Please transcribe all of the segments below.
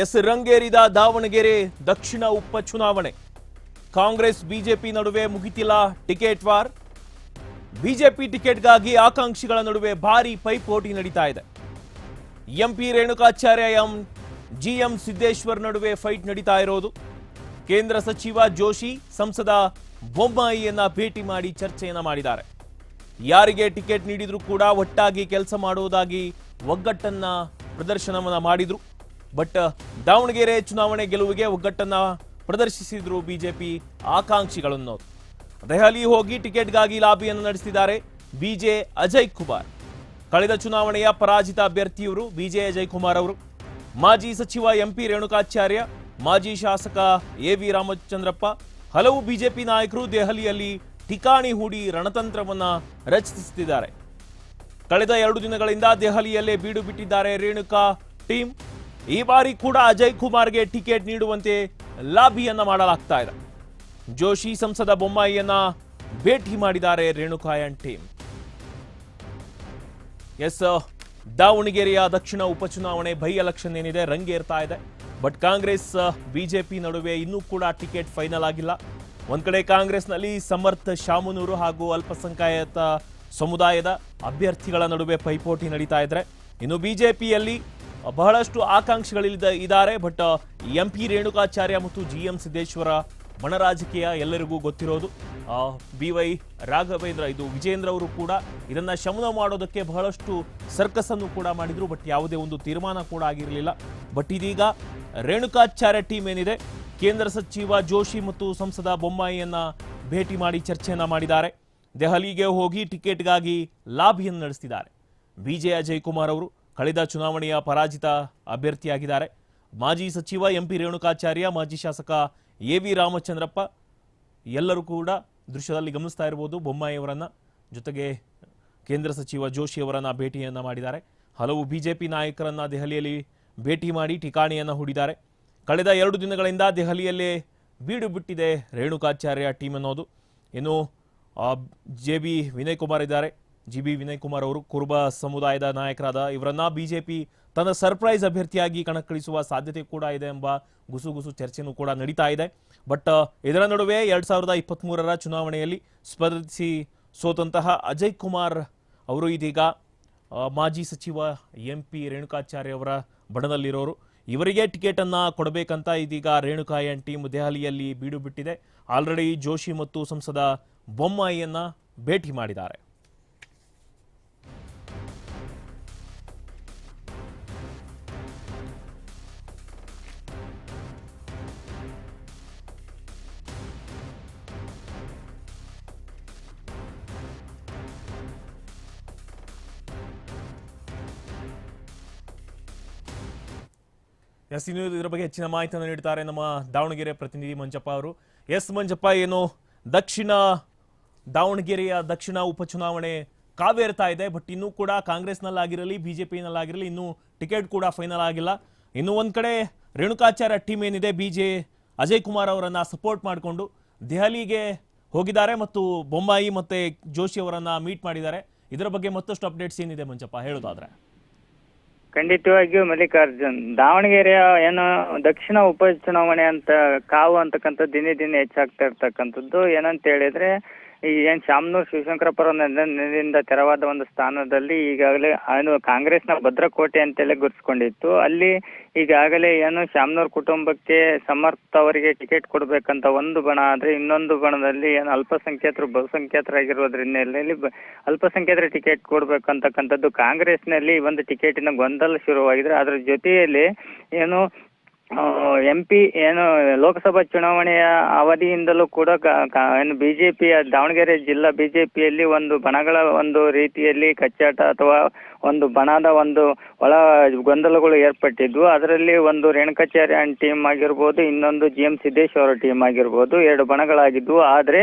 S ರಂಗೇರಿದ Davanagere ದಕ್ಷಿಣ ಉಪಚುನಾವಣೆ. Congress BJP ನಡುವೆ ಮುಗಿತಿಲ್ಲ ticket war. BJP ಟಿಕೆಟ್ಗಾಗಿ ಆಕಾಂಕ್ಷಿಗಳ ನಡುವೆ ಭಾರಿ ಪೈಪೋಟಿ ನಡೀತಾ ಇದೆ. ಎಂಪಿ ರೇಣುಕಾಚಾರ್ಯ ಜಿಎಂ ಸಿದ್ದೇಶ್ವರ್ ನಡುವೆ ಫೈಟ್ ನಡೀತಾ ಇರೋದು. ಕೇಂದ್ರ ಸಚಿವ ಜೋಶಿ ಸಂಸದ ಬೊಮ್ಮಾಯಿಯನ್ನ ಭೇಟಿ ಮಾಡಿ ಚರ್ಚೆಯನ್ನ ಮಾಡಿದ್ದಾರೆ. ಯಾರಿಗೆ ಟಿಕೆಟ್ ನೀಡಿದ್ರು ಕೂಡ ಒಟ್ಟಾಗಿ ಕೆಲಸ ಮಾಡುವುದಾಗಿ ಒಗ್ಗಟ್ಟನ್ನ ಪ್ರದರ್ಶನವನ್ನ ಮಾಡಿದ್ರು. ಬಟ್ ದಾವಣಗೆರೆ ಚುನಾವಣೆ ಗೆಲುವಿಗೆ ಒಗ್ಗಟ್ಟನ್ನ ಪ್ರದರ್ಶಿಸಿದ್ರು ಬಿಜೆಪಿ ಆಕಾಂಕ್ಷಿಗಳನ್ನು. ದೆಹಲಿ ಹೋಗಿ ಟಿಕೆಟ್ಗಾಗಿ ಲಾಬಿಯನ್ನು ನಡೆಸಿದ್ದಾರೆ ಬಿಜೆ ಅಜಯ್ ಕುಮಾರ್. ಕಳೆದ ಚುನಾವಣೆಯ ಪರಾಜಿತ ಅಭ್ಯರ್ಥಿಯವರು ಬಿಜೆ ಅಜಯ್ ಕುಮಾರ್ ಅವರು. ಮಾಜಿ ಸಚಿವ ಎಂಪಿ ರೇಣುಕಾಚಾರ್ಯ, ಮಾಜಿ ಶಾಸಕ ಎವಿ ರಾಮಚಂದ್ರಪ್ಪ, ಹಲವು ಬಿಜೆಪಿ ನಾಯಕರು ದೆಹಲಿಯಲ್ಲಿ ಠಿಕಾಣಿ ಹೂಡಿ ರಣತಂತ್ರವನ್ನ ರಚಿಸುತ್ತಿದ್ದಾರೆ. ಕಳೆದ 2 ದಿನಗಳಿಂದ ದೆಹಲಿಯಲ್ಲೇ ಬೀಡು ಬಿಟ್ಟಿದ್ದಾರೆ ರೇಣುಕಾ ಟೀಮ್. ಈ ಬಾರಿ ಕೂಡ ಅಜಯ್ ಕುಮಾರ್ಗೆ ಟಿಕೆಟ್ ನೀಡುವಂತೆ ಲಾಬಿಯನ್ನ ಮಾಡಲಾಗ್ತಾ ಇದೆ. ಜೋಶಿ ಸಂಸದ ಬೊಮ್ಮಾಯಿಯನ್ನ ಭೇಟಿ ಮಾಡಿದ್ದಾರೆ ರೇಣುಕಾಯನ್ ಟೀಮ್. ಎಸ್, ದಾವಣಗೆರೆಯ ದಕ್ಷಿಣ ಉಪಚುನಾವಣೆ ಬೈ ಎಲೆಕ್ಷನ್ ಏನಿದೆ ರಂಗೇರ್ತಾ ಇದೆ. ಬಟ್ ಕಾಂಗ್ರೆಸ್ ಬಿಜೆಪಿ ನಡುವೆ ಇನ್ನೂ ಕೂಡ ಟಿಕೆಟ್ ಫೈನಲ್ ಆಗಿಲ್ಲ. ಒಂದ್ ಕಡೆ ಕಾಂಗ್ರೆಸ್ನಲ್ಲಿ ಸಮರ್ಥ ಶಾಮನೂರು ಹಾಗೂ ಅಲ್ಪಸಂಖ್ಯಾತ ಸಮುದಾಯದ ಅಭ್ಯರ್ಥಿಗಳ ನಡುವೆ ಪೈಪೋಟಿ ನಡೀತಾ ಇದ್ರೆ, ಇನ್ನು ಬಿಜೆಪಿಯಲ್ಲಿ ಬಹಳಷ್ಟು ಆಕಾಂಕ್ಷಿಗಳಿದ್ದಾರೆ. ಬಟ್ ಎಂಪಿ ರೇಣುಕಾಚಾರ್ಯ ಮತ್ತು ಜಿಎಂ ಸಿದ್ದೇಶ್ವರ ಬಣ ರಾಜಕೀಯ ಎಲ್ಲರಿಗೂ ಗೊತ್ತಿರೋದು. BY ರಾಘವೇಂದ್ರ, ಇದು ವಿಜೇಂದ್ರ ಅವರು ಕೂಡ ಇದನ್ನ ಶಮನ ಮಾಡೋದಕ್ಕೆ ಬಹಳಷ್ಟು ಸರ್ಕಸ್ ಅನ್ನು ಕೂಡ ಮಾಡಿದ್ರು. ಬಟ್ ಯಾವುದೇ ಒಂದು ತೀರ್ಮಾನ ಕೂಡ ಆಗಿರಲಿಲ್ಲ. ಬಟ್ ಇದೀಗ ರೇಣುಕಾಚಾರ್ಯ ಟೀಮ್ ಏನಿದೆ, ಕೇಂದ್ರ ಸಚಿವ ಜೋಶಿ ಮತ್ತು ಸಂಸದ ಬೊಮ್ಮಾಯಿಯನ್ನ ಭೇಟಿ ಮಾಡಿ ಚರ್ಚೆಯನ್ನ ಮಾಡಿದ್ದಾರೆ. ದೆಹಲಿಗೆ ಹೋಗಿ ಟಿಕೆಟ್ಗಾಗಿ ಲಾಬಿಯನ್ನು ನಡೆಸಿದ್ದಾರೆ. ಬಿಜೆ ಅಜಯ್ ಕುಮಾರ್ ಅವರು ಕಳೆದ ಚುನಾವಣೆಯ ಪರಾಜಿತ ಅಭ್ಯರ್ಥಿಯಾಗಿದ್ದಾರೆ. ಮಾಜಿ ಸಚಿವ ಎಂಪಿ ರೇಣುಕಾಚಾರ್ಯ, ಮಾಜಿ ಶಾಸಕ ಎವಿ ರಾಮಚಂದ್ರಪ್ಪ ಎಲ್ಲರೂ ಕೂಡ ದೃಶ್ಯದಲ್ಲಿ ಗಮನಿಸ್ತಾ ಇರಬಹುದು ಬೊಮ್ಮಾಯಿ ಅವರನ್ನ. ಜೊತೆಗೆ ಕೇಂದ್ರ ಸಚಿವ ಜೋಶಿ ಅವರನ್ನ ಭೇಟಿಯನ್ನ ಮಾಡಿದ್ದಾರೆ. ಹಲವು ಬಿಜೆಪಿ ನಾಯಕರನ್ನ ದೆಹಲಿಯಲ್ಲಿ ಭೇಟಿ ಮಾಡಿ ಠಿಕಾಣಿಯನ್ನ ಹೂಡಿದ್ದಾರೆ. ಕಳೆದ 2 ದಿನಗಳಿಂದ ದೆಹಲಿಯಲ್ಲೇ ಬೀಡು ಬಿಟ್ಟಿದೆ ರೇಣುಕಾಚಾರ್ಯ ಟೀಮ್ ಅನ್ನೋದು. ಇನ್ನು JB ವಿನಯ್ ಕುಮಾರ್ ಇದ್ದಾರೆ. GB ವಿನಯ್ ಕುಮಾರ್ ಅವರು ಕುರುಬ ಸಮುದಾಯದ ನಾಯಕರಾದ ಇವರನ್ನ ಬಿಜೆಪಿ ತನ್ನ ಸರ್ಪ್ರೈಸ್ ಅಭ್ಯರ್ಥಿಯಾಗಿ ಕಣಕ್ಕಿಳಿಸುವ ಸಾಧ್ಯತೆ ಕೂಡ ಇದೆ ಎಂಬ ಗುಸುಗುಸು ಚರ್ಚೆನೂ ಕೂಡ ನಡೀತಾ ಇದೆ. ಬಟ್ ಇದರ ನಡುವೆ 2023ರ ಚುನಾವಣೆಯಲ್ಲಿ ಸ್ಪರ್ಧಿಸಿ ಸೋತಂತಹ ಅಜಯ್ ಕುಮಾರ್ ಅವರು ಇದೀಗ ಮಾಜಿ ಸಚಿವ MP ರೇಣುಕಾಚಾರ್ಯ ಅವರ ಬಣದಲ್ಲಿರೋರು. ಇವರಿಗೆ ಟಿಕೆಟ್ ಅನ್ನ ಕೊಡಬೇಕಂತ ಇದೀಗ ರೇಣುಕಾಯನ್ ಟೀಮ್ ದೆಹಲಿಯಲ್ಲಿ ಬೀಡು ಬಿಟ್ಟಿದೆ. ಆಲ್ರೆಡಿ ಜೋಶಿ ಮತ್ತು ಸಂಸದ ಬೊಮ್ಮಾಯಿಯನ್ನ ಭೇಟಿ ಮಾಡಿದ್ದಾರೆ. ಇದರ ಬಗ್ಗೆ ಹೆಚ್ಚಿನ ಮಾಹಿತಿಯನ್ನು ನೀಡುತ್ತಾರೆ ನಮ್ಮ ದಾವಣಗೆರೆ ಪ್ರತಿನಿಧಿ ಮಂಜಪ್ಪ ಅವರು. ಎಸ್ ಮಂಜಪ್ಪ, ಏನು ದಾವಣಗೆರೆಯ ದಕ್ಷಿಣ ಉಪಚುನಾವಣೆ ಕಾವೇರ್ತಾ ಇದೆ. ಬಟ್ ಇನ್ನೂ ಕೂಡ ಕಾಂಗ್ರೆಸ್ನಲ್ಲಾಗಿರಲಿ ಬಿಜೆಪಿನಲ್ಲಾಗಿರಲಿ ಇನ್ನೂ ಟಿಕೆಟ್ ಕೂಡ ಫೈನಲ್ ಆಗಿಲ್ಲ. ಇನ್ನು ಒಂದ್ ಕಡೆ ರೇಣುಕಾಚಾರ್ಯ ಟೀಮ್ ಏನಿದೆ, ಬಿಜೆ ಅಜಯ್ ಕುಮಾರ್ ಅವರನ್ನ ಸಪೋರ್ಟ್ ಮಾಡಿಕೊಂಡು ದೆಹಲಿಗೆ ಹೋಗಿದ್ದಾರೆ ಮತ್ತು ಬೊಮ್ಮಾಯಿ ಮತ್ತೆ ಜೋಶಿ ಅವರನ್ನ ಮೀಟ್ ಮಾಡಿದ್ದಾರೆ. ಇದರ ಬಗ್ಗೆ ಮತ್ತಷ್ಟು ಅಪ್ಡೇಟ್ಸ್ ಏನಿದೆ ಮಂಜಪ್ಪ ಹೇಳೋದಾದ್ರೆ? ಖಂಡಿತವಾಗಿಯೂ ಮಲ್ಲಿಕಾರ್ಜುನ್, ದಾವಣಗೆರೆಯ ಏನು ದಕ್ಷಿಣ ಉಪಚುನಾವಣೆ ಅಂತ ಕಾವು ಅಂತಕ್ಕಂಥದ್ದು ದಿನೇ ದಿನೇ ಹೆಚ್ಚಾಗ್ತಾ ಇರ್ತಕ್ಕಂಥದ್ದು. ಏನಂತ ಹೇಳಿದ್ರೆ, ಈ ಶಾಮನೂರು ಶಿವಶಂಕರಪುರದಿಂದ ತೆರವಾದ ಒಂದು ಸ್ಥಾನದಲ್ಲಿ ಈಗಾಗಲೇ ಕಾಂಗ್ರೆಸ್ನ ಭದ್ರಕೋಟೆ ಅಂತೇಳಿ ಗುರುತಿಸ್ಕೊಂಡಿತ್ತು. ಅಲ್ಲಿ ಈಗಾಗಲೇ ಶಾಮನೂರು ಕುಟುಂಬಕ್ಕೆ ಸಮರ್ಥ ಅವರಿಗೆ ಟಿಕೆಟ್ ಕೊಡ್ಬೇಕಂತ ಒಂದು ಬಣ ಆದ್ರೆ, ಇನ್ನೊಂದು ಬಣದಲ್ಲಿ ಅಲ್ಪಸಂಖ್ಯಾತರು ಬಹುಸಂಖ್ಯಾತರಾಗಿರೋದ್ರ ಹಿನ್ನೆಲೆಯಲ್ಲಿ ಅಲ್ಪಸಂಖ್ಯಾತರ ಟಿಕೆಟ್ ಕೊಡ್ಬೇಕಂತಕ್ಕಂಥದ್ದು ಕಾಂಗ್ರೆಸ್ನಲ್ಲಿ ಒಂದು ಟಿಕೆಟಿನ ಗೊಂದಲ ಶುರುವಾಗಿದ್ರೆ, ಅದರ ಜೊತೆಯಲ್ಲಿ MP ಲೋಕಸಭಾ ಚುನಾವಣೆಯ ಅವಧಿಯಿಂದಲೂ ಕೂಡ ಬಿಜೆಪಿಯ ದಾವಣಗೆರೆ ಜಿಲ್ಲಾ ಬಿಜೆಪಿಯಲ್ಲಿ ಒಂದು ಬಣಗಳ ಒಂದು ರೀತಿಯಲ್ಲಿ ಕಚ್ಚಾಟ ಅಥವಾ ಒಂದು ಬಣದ ಒಂದು ಒಳ ಗೊಂದಲಗಳು ಏರ್ಪಟ್ಟಿದ್ವು. ಅದರಲ್ಲಿ ಒಂದು ರೇಣುಕಾಚಾರ್ಯ ಟೀಮ್ ಆಗಿರ್ಬೋದು, ಇನ್ನೊಂದು GM ಸಿದ್ದೇಶ್ವರ ಟೀಮ್ ಆಗಿರ್ಬೋದು, 2 ಬಣಗಳಾಗಿದ್ವು. ಆದರೆ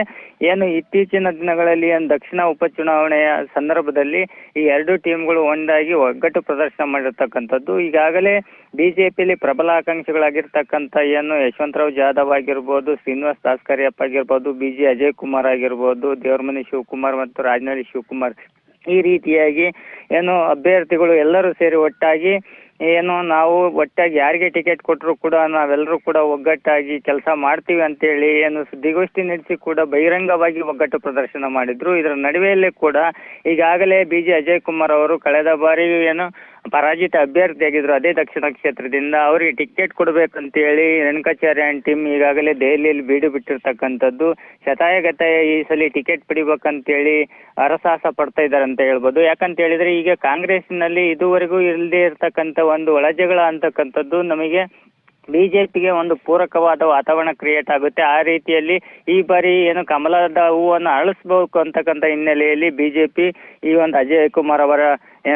ಇತ್ತೀಚಿನ ದಿನಗಳಲ್ಲಿ ದಕ್ಷಿಣ ಉಪಚುನಾವಣೆಯ ಸಂದರ್ಭದಲ್ಲಿ ಈ 2 ಟೀಮ್ಗಳು ಒಂದಾಗಿ ಒಗ್ಗಟ್ಟು ಪ್ರದರ್ಶನ ಮಾಡಿರ್ತಕ್ಕಂಥದ್ದು. ಈಗಾಗಲೇ ಬಿಜೆಪಿಯಲ್ಲಿ ಪ್ರಬಲ ಆಕಾಂಕ್ಷಿಗಳಾಗಿರ್ತಕ್ಕಂಥ ಯಶವಂತರಾವ್ ಜಾಧವ್ ಆಗಿರ್ಬೋದು, ಶ್ರೀನಿವಾಸ್ ದಾಸ್ಕರಿಯಪ್ಪ ಆಗಿರ್ಬೋದು, BJ ಅಜಯ್ ಕುಮಾರ್ ಆಗಿರ್ಬೋದು, ದೇವರಮನಿ ಶಿವಕುಮಾರ್ ಮತ್ತು ರಾಜನಹಳ್ಳಿ ಶಿವಕುಮಾರ್, ಈ ರೀತಿಯಾಗಿ ಅಭ್ಯರ್ಥಿಗಳು ಎಲ್ಲರೂ ಸೇರಿ ಒಟ್ಟಾಗಿ ಏನು ನಾವು ಒಟ್ಟಾಗಿ ಯಾರಿಗೆ ಟಿಕೆಟ್ ಕೊಟ್ಟರು ಕೂಡ ನಾವೆಲ್ಲರೂ ಕೂಡ ಒಗ್ಗಟ್ಟಾಗಿ ಕೆಲಸ ಮಾಡ್ತೀವಿ ಅಂತೇಳಿ ಏನು ಸುದ್ದಿಗೋಷ್ಠಿ ನಡೆಸಿ ಕೂಡ ಬಹಿರಂಗವಾಗಿ ಒಗ್ಗಟ್ಟು ಪ್ರದರ್ಶನ ಮಾಡಿದ್ರು. ಇದರ ನಡುವೆಯಲ್ಲೇ ಕೂಡ ಈಗಾಗಲೇ ಅಜಯ್ ಕುಮಾರ್ ಅವರು ಕಳೆದ ಬಾರಿ ಏನು ಪರಾಜಿತ ಅಭ್ಯರ್ಥಿಯಾಗಿದ್ರು ಅದೇ ದಕ್ಷಿಣ ಕ್ಷೇತ್ರದಿಂದ, ಅವರಿಗೆ ಟಿಕೆಟ್ ಕೊಡಬೇಕಂತೇಳಿ ರೇಣುಕಾಚಾರ್ಯ ಅಂಡ್ ಟೀಮ್ ಈಗಾಗಲೇ ದೆಹಲಿಯಲ್ಲಿ ಬೀಡು ಬಿಟ್ಟಿರ್ತಕ್ಕಂಥದ್ದು. ಶತಾಯಗತಾಯ ಈ ಸಲ ಟಿಕೆಟ್ ಪಡಿಬೇಕಂತೇಳಿ ಹರಸಾಹಸ ಪಡ್ತಾ ಇದ್ದಾರೆ ಅಂತ ಹೇಳ್ಬೋದು. ಯಾಕಂತ ಹೇಳಿದ್ರೆ ಈಗ ಕಾಂಗ್ರೆಸ್ನಲ್ಲಿ ಇದುವರೆಗೂ ಇಲ್ಲದೆ ಇರತಕ್ಕಂಥ ಒಂದು ಒಳಜಗಳ ಅಂತಕ್ಕಂಥದ್ದು ನಮಗೆ ಬಿಜೆಪಿಗೆ ಒಂದು ಪೂರಕವಾದ ವಾತಾವರಣ ಕ್ರಿಯೇಟ್ ಆಗುತ್ತೆ. ಆ ರೀತಿಯಲ್ಲಿ ಈ ಬಾರಿ ಏನು ಕಮಲದ ಹೂವನ್ನು ಅರಳಿಸ್ಬೇಕು ಅಂತಕ್ಕಂಥ ಹಿನ್ನೆಲೆಯಲ್ಲಿ ಬಿಜೆಪಿ ಈ ಒಂದು ಅಜಯ್ ಕುಮಾರ್ ಅವರ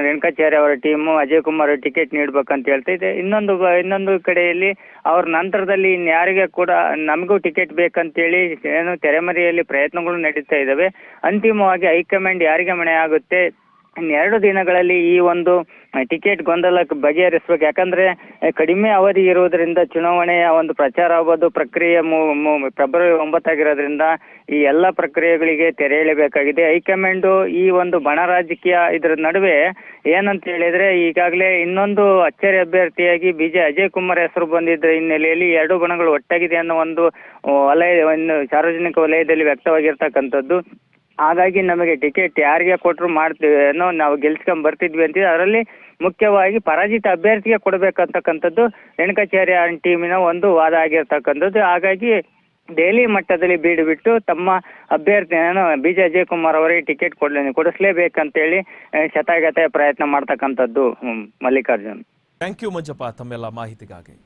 ರೇಣುಕಾಚಾರ್ಯ ಅವರ ಟೀಮು ಅಜಯ್ ಕುಮಾರ್ ಟಿಕೆಟ್ ನೀಡ್ಬೇಕಂತ ಹೇಳ್ತಾ ಇದೆ. ಇನ್ನೊಂದು ಕಡೆಯಲ್ಲಿ ಅವ್ರ ನಂತರದಲ್ಲಿ ಇನ್ಯಾರಿಗೆ ಕೂಡ ನಮಗೂ ಟಿಕೆಟ್ ಬೇಕಂತೇಳಿ ಏನು ತೆರೆಮರೆಯಲ್ಲಿ ಪ್ರಯತ್ನಗಳು ನಡೀತಾ ಇದ್ದಾವೆ. ಅಂತಿಮವಾಗಿ ಹೈಕಮಾಂಡ್ ಯಾರಿಗೆ ಮಣೆ ಆಗುತ್ತೆ ಇನ್ನೆರಡು ದಿನಗಳಲ್ಲಿ ಈ ಒಂದು ಟಿಕೆಟ್ ಗೊಂದಲಕ್ಕೆ ಬಗೆಹರಿಸ್ಬೇಕು. ಯಾಕಂದ್ರೆ ಕಡಿಮೆ ಅವಧಿ ಇರುವುದರಿಂದ ಚುನಾವಣೆಯ ಒಂದು ಪ್ರಚಾರ ಆಗೋದು ಪ್ರಕ್ರಿಯೆ ಫೆಬ್ರವರಿ 9 ಆಗಿರೋದ್ರಿಂದ ಈ ಎಲ್ಲ ಪ್ರಕ್ರಿಯೆಗಳಿಗೆ ತೆರೆ ಎಳೆಯಬೇಕಾಗಿದೆ. ಹೈಕಮಾಂಡು ಈ ಒಂದು ಬಣ ರಾಜಕೀಯ ಇದರ ನಡುವೆ ಏನಂತ ಹೇಳಿದ್ರೆ ಈಗಾಗಲೇ ಇನ್ನೊಂದು ಅಚ್ಚರಿ ಅಭ್ಯರ್ಥಿಯಾಗಿ ಅಜಯ್ ಕುಮಾರ್ ಹೆಸರು ಬಂದಿದ್ದ ಹಿನ್ನೆಲೆಯಲ್ಲಿ ಎರಡು ಬಣಗಳು ಒಟ್ಟಾಗಿದೆ ಅನ್ನೋ ಒಂದು ಒಂದು ಸಾರ್ವಜನಿಕ ವಲಯದಲ್ಲಿ ವ್ಯಕ್ತವಾಗಿರ್ತಕ್ಕಂಥದ್ದು. ಹಾಗಾಗಿ ನಮಗೆ ಟಿಕೆಟ್ ಯಾರಿಗೆ ಕೊಟ್ಟರು ಮಾಡ್ತೀವಿ ಅನ್ನೋ ನಾವು ಗೆಲ್ಸ್ಕೊಂಡ್ ಬರ್ತಿದ್ವಿ ಅಂತಿದ್ವಿ. ಅದರಲ್ಲಿ ಮುಖ್ಯವಾಗಿ ಪರಾಜಿತ ಅಭ್ಯರ್ಥಿಗೆ ಕೊಡಬೇಕಂತಕ್ಕಂಥದ್ದು ರೇಣುಕಾಚಾರ್ಯ ಟೀಮಿನ ಒಂದು ವಾದ ಆಗಿರ್ತಕ್ಕಂಥದ್ದು. ಹಾಗಾಗಿ ದೆಹಲಿ ಮಟ್ಟದಲ್ಲಿ ಬೀಡು ಬಿಟ್ಟು ತಮ್ಮ ಅಭ್ಯರ್ಥಿಯನ್ನು ಅಜಯ್ ಕುಮಾರ್ ಅವರಿಗೆ ಟಿಕೆಟ್ ಕೊಡಿಸ್ಲೇಬೇಕಂತೇಳಿ ಶತಾಯಗತಾಯ ಪ್ರಯತ್ನ ಮಾಡ್ತಕ್ಕಂಥದ್ದು. ಮಲ್ಲಿಕಾರ್ಜುನ್, ಥ್ಯಾಂಕ್ ಯು ಮಂಜಪ್ಪ ತಮ್ಮೆಲ್ಲ ಮಾಹಿತಿಗಾಗಿ.